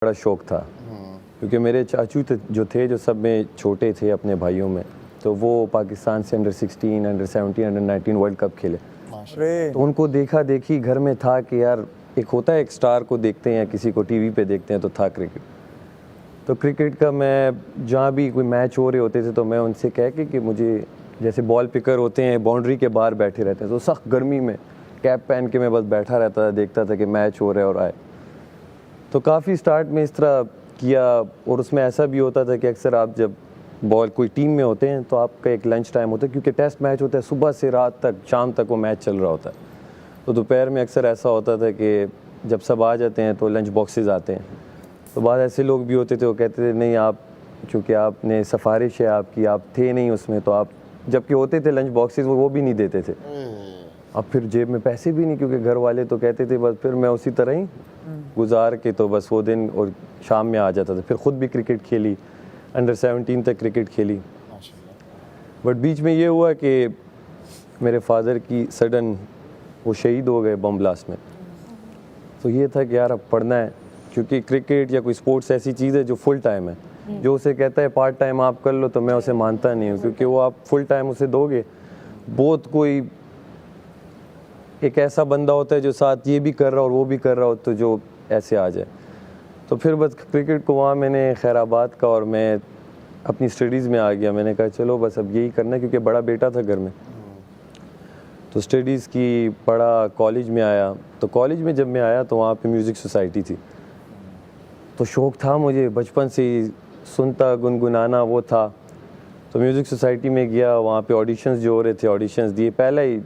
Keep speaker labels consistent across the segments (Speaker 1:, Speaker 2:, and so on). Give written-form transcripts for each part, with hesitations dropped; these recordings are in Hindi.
Speaker 1: बड़ा शौक़ था, क्योंकि मेरे चाचू जो थे, जो सब में छोटे थे अपने भाइयों में, तो वो पाकिस्तान से under 16, under 17, under 19 world cup खेले। तो उनको देखा देखी घर में था कि यार एक होता है, एक स्टार को देखते हैं, किसी को टीवी पे देखते हैं, तो था क्रिकेट। तो क्रिकेट का मैं जहाँ भी कोई मैच हो रहे होते थे तो मैं उनसे कह के कि मुझे, जैसे बॉल पिकर होते हैं बाउंड्री के बाहर बैठे रहते हैं, तो सख्त गर्मी में कैप पहन के मैं बस बैठा रहता था, देखता था कि मैच हो रहा है और आए। तो काफ़ी स्टार्ट में इस तरह किया, और उसमें ऐसा भी होता था कि अक्सर आप जब बॉल कोई टीम में होते हैं तो आपका एक लंच टाइम होता है, क्योंकि टेस्ट मैच होता है सुबह से रात तक, शाम तक वो मैच चल रहा होता है। तो दोपहर में अक्सर ऐसा होता था कि जब सब आ जाते हैं तो लंच बॉक्सेस आते हैं। तो बाद ऐसे लोग भी होते थे, वो कहते थे नहीं आप, चूँकि आपने सिफारिश है आपकी, आप थे नहीं उसमें, तो आप जबकि होते थे लंच बॉक्सेस वो भी नहीं देते थे। अब फिर जेब में पैसे भी नहीं, क्योंकि घर वाले तो कहते थे, बस फिर मैं उसी तरह ही गुजार के तो बस वो दिन और शाम में आ जाता था। फिर ख़ुद भी क्रिकेट खेली, अंडर 17 तक क्रिकेट खेली। बट बीच में ये हुआ कि मेरे फादर की सडन वो शहीद हो गए बम ब्लास्ट में। तो ये था कि यार अब पढ़ना है, क्योंकि क्रिकेट या कोई स्पोर्ट्स ऐसी चीज़ है जो फुल टाइम है। जो उसे कहता है पार्ट टाइम आप कर लो, तो मैं उसे मानता नहीं हूँ, क्योंकि वो आप फुल टाइम उसे दोगे, बहुत कोई एक ऐसा बंदा होता है जो साथ ये भी कर रहा हो और वो भी कर रहा हो, तो जो ऐसे आ जाए। तो फिर बस क्रिकेट को वहाँ मैंने खैराबाद का, और मैं अपनी स्टडीज़ में आ गया। मैंने कहा चलो बस अब यही करना है, क्योंकि बड़ा बेटा था घर में। तो स्टडीज़ की पढ़ा, कॉलेज में आया। तो कॉलेज में जब मैं आया तो वहाँ पे म्यूज़िक सोसाइटी थी। तो शौक़ था मुझे बचपन से ही, सुनता गुनगुनाना वो था। तो म्यूज़िक सोसाइटी में गया, वहाँ पे ऑडिशंस जो हो रहे थे, ऑडिशंस दिए। पहले ही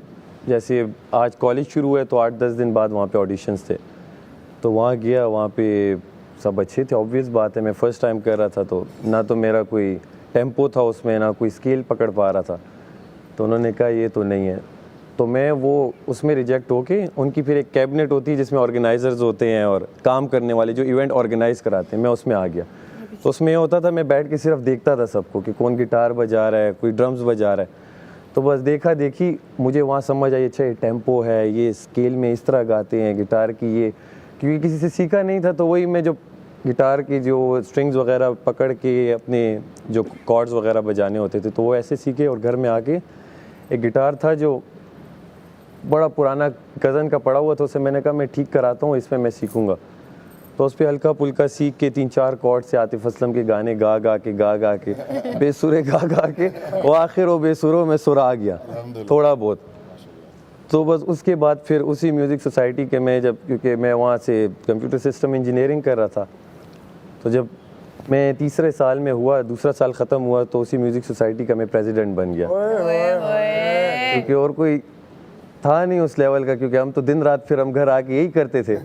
Speaker 1: जैसे आज कॉलेज शुरू हुआ है तो 8-10 दिन बाद वहाँ पे ऑडिशंस थे। तो वहाँ गया, वहाँ पे सब अच्छे थे, ऑब्वियस बात है, मैं फ़र्स्ट टाइम कर रहा था, तो ना तो मेरा कोई टेम्पो था उसमें, ना कोई स्केल पकड़ पा रहा था। तो उन्होंने कहा ये तो नहीं है। तो मैं वो उसमें रिजेक्ट होके, उनकी फिर एक कैबिनेट होती है जिसमें ऑर्गेनाइज़र्स होते हैं और काम करने वाले जो इवेंट ऑर्गेनाइज़ कराते हैं, मैं उसमें आ गया। तो उसमें ये होता था, मैं बैठ के सिर्फ देखता था सबको कि कौन गिटार बजा रहा है, कोई ड्रम्स बजा रहा है। तो बस देखा देखी मुझे वहाँ समझ आई, अच्छा ये टेम्पो है, ये स्केल में इस तरह गाते हैं गिटार की, ये क्योंकि किसी से सीखा नहीं था। तो वही मैं जो गिटार की जो स्ट्रिंग्स वगैरह पकड़ के अपने जो कॉर्ड्स वगैरह बजाने होते थे, तो वो ऐसे सीखे। और घर में आके एक गिटार था जो बड़ा पुराना कज़न का पड़ा हुआ था, उसे मैंने कहा मैं ठीक कराता हूँ, इसमें मैं सीखूँगा। तो उस पर हल्का पुल्का सीख के 3-4 कॉर्ड से आतिफ़ असलम के गाने गा गा के बेसुरे गा के वो आखिर वो बेसुरों में सुर आ गया थोड़ा बहुत। तो बस उसके बाद फिर उसी म्यूज़िक सोसाइटी के मैं जब, क्योंकि मैं वहाँ से कंप्यूटर सिस्टम इंजीनियरिंग कर रहा था, तो जब मैं तीसरे साल में हुआ, दूसरा साल ख़त्म हुआ, तो उसी म्यूज़िक सोसाइटी का मैं प्रेसिडेंट बन गया। क्योंकि और कोई था नहीं उस लेवल का, क्योंकि हम तो दिन रात फिर हम घर आके यही करते थे।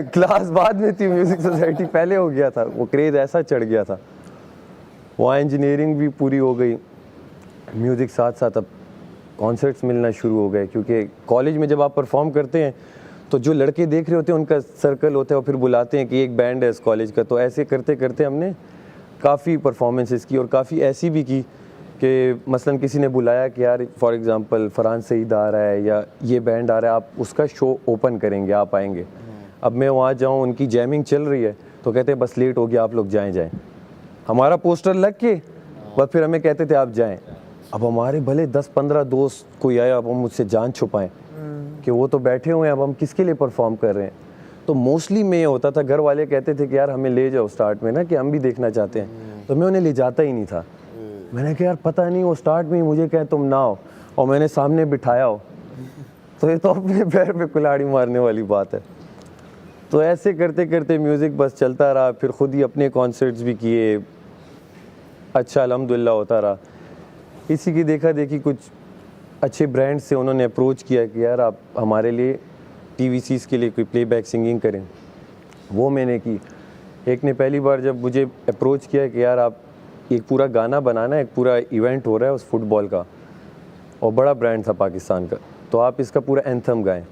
Speaker 1: क्लास बाद में थी, म्यूज़िक सोसाइटी पहले हो गया था, वो क्रेज़ ऐसा चढ़ गया था। वहाँ इंजीनियरिंग भी पूरी हो गई, म्यूज़िक साथ साथ अब कॉन्सर्ट्स मिलना शुरू हो गए, क्योंकि कॉलेज में जब आप परफॉर्म करते हैं तो जो लड़के देख रहे होते हैं उनका सर्कल होता है, और फिर बुलाते हैं कि एक बैंड है इस कॉलेज का। तो ऐसे करते करते हमने काफ़ी परफॉर्मेंसेस की, और काफ़ी ऐसी भी की कि मसलन किसी ने बुलाया कि यार फॉर एग्ज़ाम्पल फरहान सईद आ रहा है या ये बैंड आ रहा है, आप उसका शो ओपन करेंगे, आप आएंगे। अब मैं वहाँ जाऊँ, उनकी जैमिंग चल रही है, तो कहते हैं बस लेट हो गया, आप लोग जाएं। हमारा पोस्टर लग के बस फिर हमें कहते थे आप जाएं। अब हमारे भले 10-15 दोस्त कोई आया, अब हम मुझसे जान छुपाएं कि वो तो बैठे हुए हैं, अब हम किसके लिए परफॉर्म कर रहे हैं। तो मोस्टली में ये होता था, घर वाले कहते थे कि यार हमें ले जाओ स्टार्ट में ना, कि हम भी देखना चाहते हैं। तो मैं उन्हें ले जाता ही नहीं था। मैंने कहा यार पता नहीं, वो स्टार्ट में ही मुझे कहे तुम ना आओ, और मैंने सामने बिठाया हो, तो ये तो अपने पैर पे कुल्हाड़ी मारने वाली बात है। तो ऐसे करते करते म्यूज़िक बस चलता रहा। फिर ख़ुद ही अपने कॉन्सर्ट्स भी किए, अच्छा अल्हम्दुलिल्लाह होता रहा। इसी की देखा देखी कुछ अच्छे ब्रांड से उन्होंने अप्रोच किया कि यार आप हमारे लिए TVCs के लिए कोई प्लेबैक सिंगिंग करें। वो मैंने की। एक ने पहली बार जब मुझे अप्रोच किया कि यार आप एक पूरा गाना बनाना है, एक पूरा इवेंट हो रहा है उस फुटबॉल का, और बड़ा ब्रांड था पाकिस्तान का, तो आप इसका पूरा एंथम गाएं,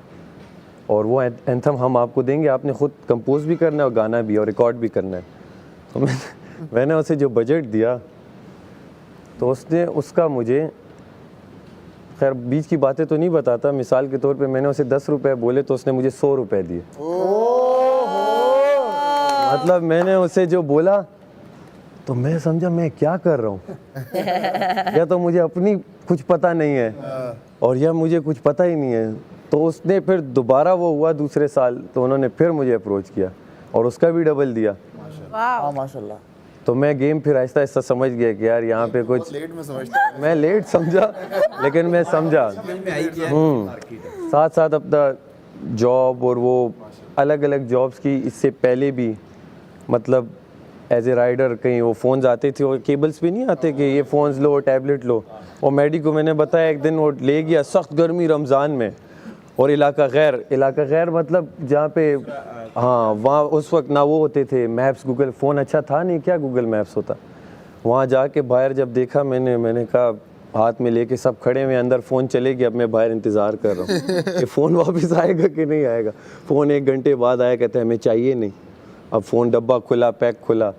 Speaker 1: और वो एंथम हम आपको देंगे, आपने ख़ुद कंपोज भी करना है और गाना भी और रिकॉर्ड भी करना है। तो मैंने उसे जो बजट दिया, तो उसने उसका मुझे, खैर बीच की बातें तो नहीं बताता, मिसाल के तौर पे मैंने उसे 10 रुपये बोले तो उसने मुझे 100 रुपये दिए। मतलब मैंने उसे जो बोला तो मैं समझा मैं क्या कर रहा हूँ या तो मुझे अपनी कुछ पता नहीं है और या मुझे कुछ पता ही नहीं है। तो उसने फिर दोबारा वो हुआ दूसरे साल तो उन्होंने फिर मुझे अप्रोच किया और उसका भी डबल दिया।
Speaker 2: हाँ माशाल्लाह।
Speaker 1: तो मैं गेम फिर आहिस्ता आहिस्ता समझ गया कि यार यहाँ पे कुछ
Speaker 3: लेट में समझता
Speaker 1: मैं लेट समझा लेकिन मैं समझा। साथ साथ अपना जॉब और वो अलग अलग जॉब्स की इससे पहले भी मतलब एज ए राइडर कहीं वो फ़ोन्स आते थे और केबल्स भी नहीं आते कि ये फ़ोन्स लो टैबलेट लो। और मैडी को मैंने बताया एक दिन वो ले गया सख्त गर्मी रमज़ान में और इलाका गैर मतलब जहाँ पे हाँ वहाँ उस वक्त ना वो होते थे मैप्स गूगल फ़ोन अच्छा था नहीं क्या गूगल मैप्स होता। वहाँ जाके बाहर जब देखा मैंने कहा हाथ में लेके सब खड़े हुए अंदर फ़ोन चले गए अब मैं बाहर इंतज़ार कर रहा हूँ कि फ़ोन वापस आएगा कि नहीं आएगा। फ़ोन 1 घंटे बाद आया कहता है हमें चाहिए नहीं। अब फ़ोन डब्बा खुला पैक खुला